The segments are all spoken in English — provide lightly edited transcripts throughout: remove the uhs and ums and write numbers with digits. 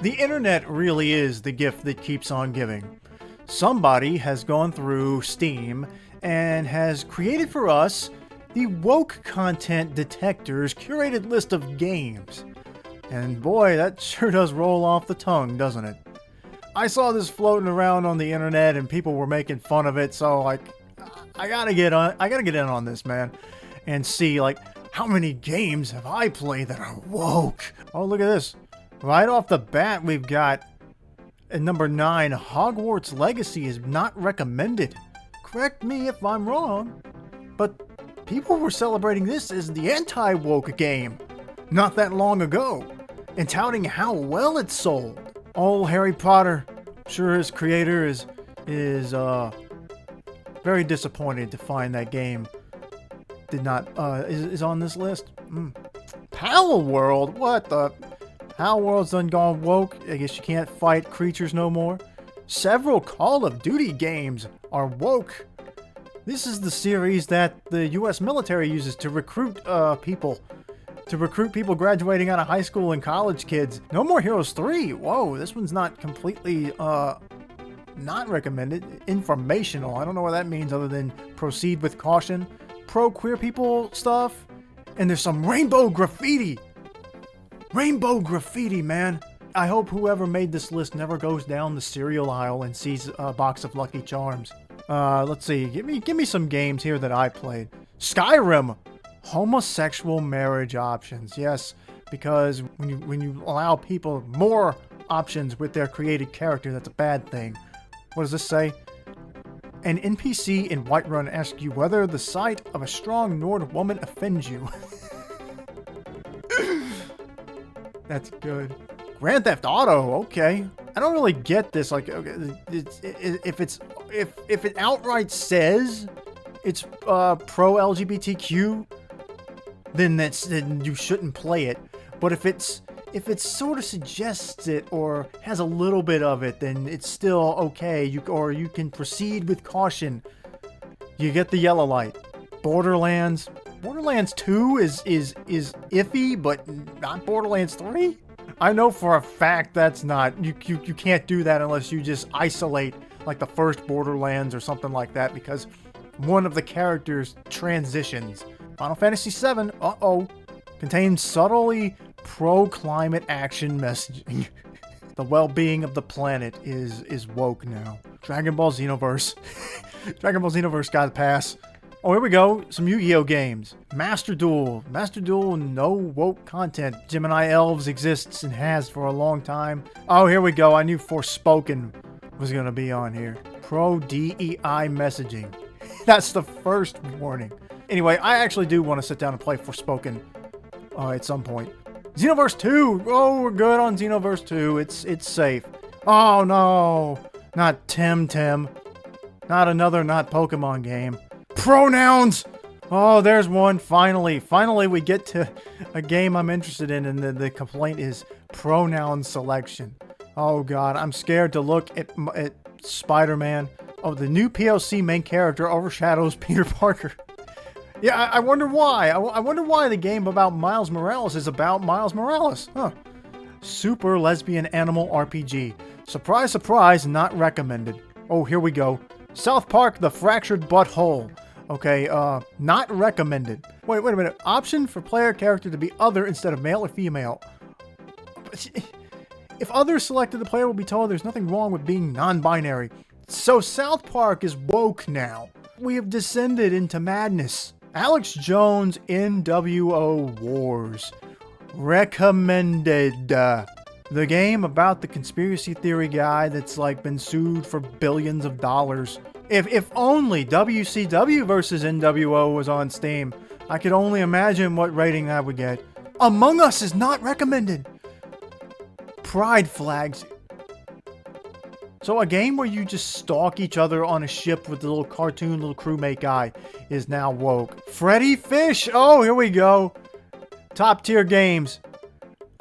The internet really is the gift that keeps on giving. Somebody has gone through Steam and has created for us the woke content detector's curated list of games. And boy, that sure does roll off the tongue, doesn't it? I saw this floating around on the internet and people were making fun of it, so like I gotta get in on this, man, and see like how many games have I played that are woke. Oh, look at this. Right off the bat, we've got at number 9, Hogwarts Legacy is not recommended. Correct me if I'm wrong, but people were celebrating this as the anti-woke game not that long ago, and touting how well it sold. Oh, Harry Potter, sure his creator is very disappointed to find that game did not is on this list. Palworld, what the? Palworld's done gone woke. I guess you can't fight creatures no more. Several Call of Duty games are woke. This is the series that the U.S. military uses to recruit people graduating out of high school and college kids. No More Heroes 3. Whoa, this one's not completely not recommended. Informational. I don't know what that means other than proceed with caution. Pro queer people stuff. And there's some rainbow graffiti. Rainbow graffiti, man. I hope whoever made this list never goes down the cereal aisle and sees a box of Lucky Charms. Let's see. Give me some games here that I played. Skyrim. Homosexual marriage options. Yes, because when you allow people more options with their created character, that's a bad thing. What does this say? An NPC in Whiterun asks you whether the sight of a strong Nord woman offends you. That's good. Grand Theft Auto, okay. I don't really get this. Like, okay, if it outright says it's pro LGBTQ, then you shouldn't play it. But if it sort of suggests it or has a little bit of it, then it's still okay. You can proceed with caution. You get the yellow light. Borderlands 2 is iffy, but not Borderlands 3? I know for a fact that's not. You can't do that unless you just isolate like the first Borderlands or something like that, because one of the characters transitions. Final Fantasy VII, contains subtly pro-climate action messaging. The well-being of the planet is woke now. Dragon Ball Xenoverse. Dragon Ball Xenoverse got a pass. Oh, here we go. Some Yu-Gi-Oh games. Master Duel. Master Duel, no woke content. Gemini Elves exists and has for a long time. Oh, here we go. I knew Forspoken was going to be on here. Pro-DEI messaging. That's the first warning. Anyway, I actually do want to sit down and play Forspoken at some point. Xenoverse 2! Oh, we're good on Xenoverse 2. It's safe. Oh, no. Not Tim. Not another not Pokemon game. Pronouns! Oh, there's one. Finally we get to a game I'm interested in, and the complaint is pronoun selection. Oh, God. I'm scared to look at Spider-Man. Oh, the new POC main character overshadows Peter Parker. Yeah, I wonder why. I wonder why the game about Miles Morales is about Miles Morales. Huh. Super lesbian animal RPG. Surprise, surprise, not recommended. Oh, here we go. South Park, The Fractured Butthole. Okay, not recommended. Wait a minute. Option for player character to be other instead of male or female. If other is selected, the player will be told there's nothing wrong with being non-binary. So South Park is woke now. We have descended into madness. Alex Jones NWO Wars. Recommended. The game about the conspiracy theory guy that's like been sued for billions of dollars. If only WCW versus NWO was on Steam, I could only imagine what rating that would get. Among Us is not recommended. Pride flags. So a game where you just stalk each other on a ship with the little crewmate guy is now woke. Freddy Fish! Oh, here we go. Top tier games.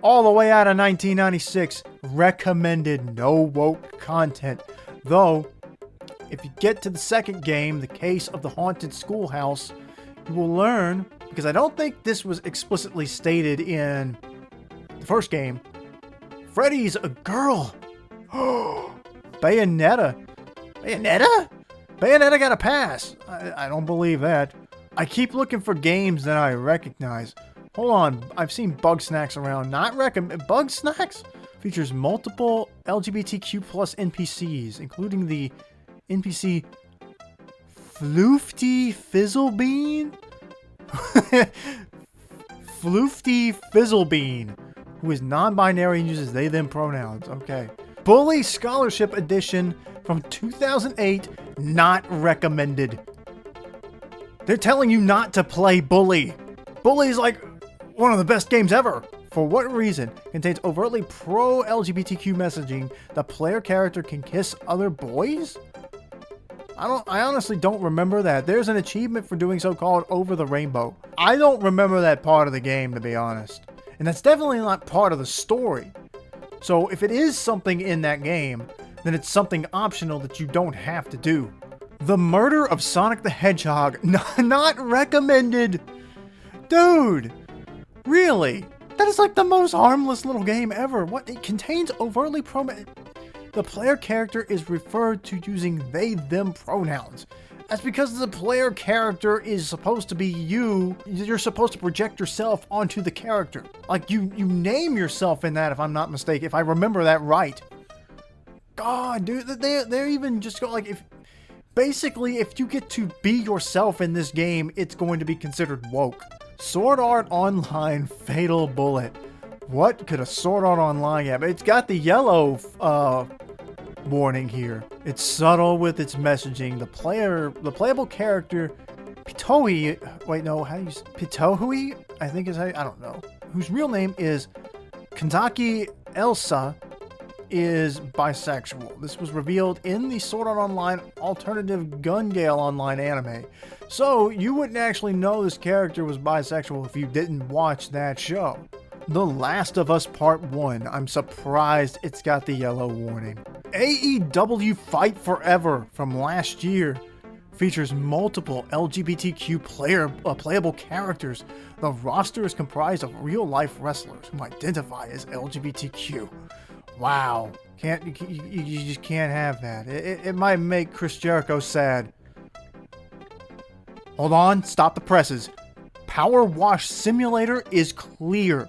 All the way out of 1996. Recommended, no woke content. Though, if you get to the second game, The Case of the Haunted Schoolhouse, you will learn, because I don't think this was explicitly stated in the first game, Freddy's a girl. Bayonetta. Bayonetta? Bayonetta got a pass. I don't believe that. I keep looking for games that I recognize. Hold on, I've seen Bug Snacks around. Not recommend. Bug Snacks features multiple LGBTQ plus NPCs, including the NPC Floofty Fizzlebean? Floofty Fizzlebean, who is non-binary and uses they/them pronouns. Okay. Bully Scholarship Edition from 2008, not recommended. They're telling you not to play Bully. Bully is like one of the best games ever. For what reason? Contains overtly pro-LGBTQ messaging. The player character can kiss other boys? I honestly don't remember that. There's an achievement for doing so called Over the Rainbow. I don't remember that part of the game, to be honest. And that's definitely not part of the story. So if it is something in that game, then it's something optional that you don't have to do. The Murder of Sonic the Hedgehog. Not recommended. Dude, really? That is like the most harmless little game ever. What? It contains overtly the player character is referred to using they/them pronouns. That's because the player character is supposed to be you. You're supposed to project yourself onto the character. Like you name yourself in that, if I'm not mistaken, if I remember that right. God, dude, they're even just go like basically if you get to be yourself in this game, it's going to be considered woke. Sword Art Online Fatal Bullet. What could a Sword Art Online have? It's got the yellow warning here. It's subtle with its messaging. The playable character Pitohui, wait no, how do you say Pitohui? I think is how, I don't know. Whose real name is Kantaki Elsa, is bisexual. This was revealed in the Sword Art Online alternative Gun Gale Online anime. So you wouldn't actually know this character was bisexual if you didn't watch that show. The Last of Us Part 1. I'm surprised it's got the yellow warning. AEW Fight Forever from last year features multiple LGBTQ playable characters. The roster is comprised of real-life wrestlers who identify as LGBTQ. Wow. You just can't have that. It might make Chris Jericho sad. Hold on, stop the presses. Power Wash Simulator is clear.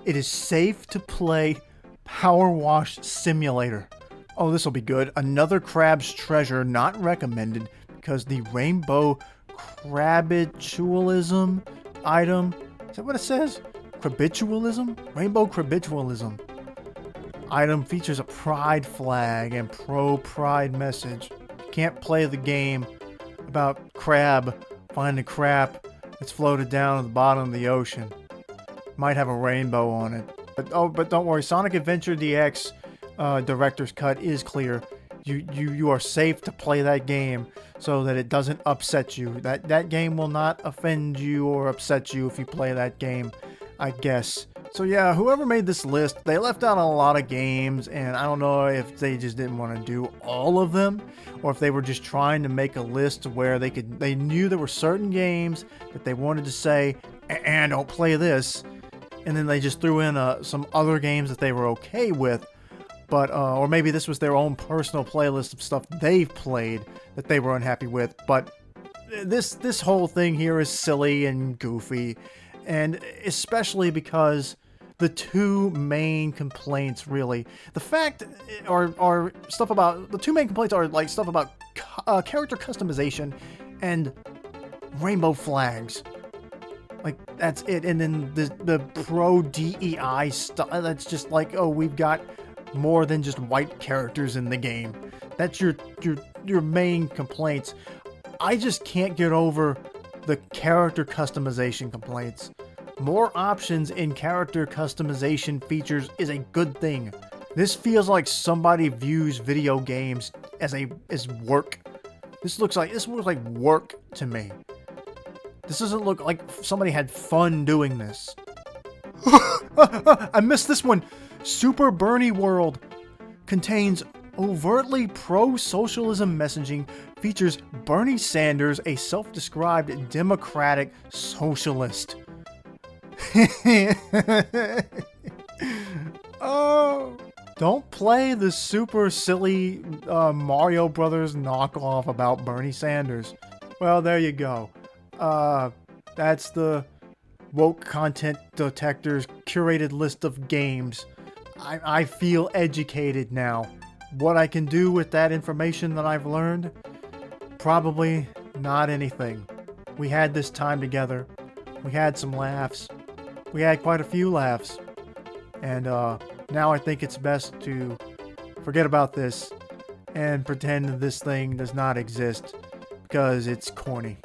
It is safe to play Power Wash Simulator. Oh, this will be good. Another Crab's Treasure, not recommended because the Rainbow Crabitualism item. Is that what it says? Crabitualism? Rainbow Crabitualism item features a pride flag and pro-pride message. You can't play the game about crab finding crap that's floated down at the bottom of the ocean. Might have a rainbow on it. But don't worry, Sonic Adventure DX Director's Cut is clear. You are safe to play that game so that it doesn't upset you. That game will not offend you or upset you if you play that game, I guess. So yeah, whoever made this list, they left out a lot of games, and I don't know if they just didn't want to do all of them, or if they were just trying to make a list where they knew there were certain games that they wanted to say, and don't play this, and then they just threw in some other games that they were okay with, but or maybe this was their own personal playlist of stuff they've played that they were unhappy with. But this whole thing here is silly and goofy, and especially because the two main complaints, really, the fact are stuff about the two main complaints are like stuff about character customization and rainbow flags. Like, that's it. And then the pro DEI stuff, that's just like, oh, we've got more than just white characters in the game. That's your main complaints. I just can't get over the character customization complaints. More options in character customization features is a good thing. This feels like somebody views video games as work. This looks like work to me. This doesn't look like somebody had fun doing this. I missed this one. Super Bernie World contains overtly pro-socialism messaging, features Bernie Sanders, a self-described democratic socialist. Oh, Don't play the super silly Mario Brothers knockoff about Bernie Sanders. Well, there you go. That's the woke content detector's curated list of games. I feel educated now. What I can do with that information that I've learned? Probably not anything. We had this time together. We had some laughs. We had quite a few laughs. And now I think it's best to forget about this and pretend that this thing does not exist because it's corny.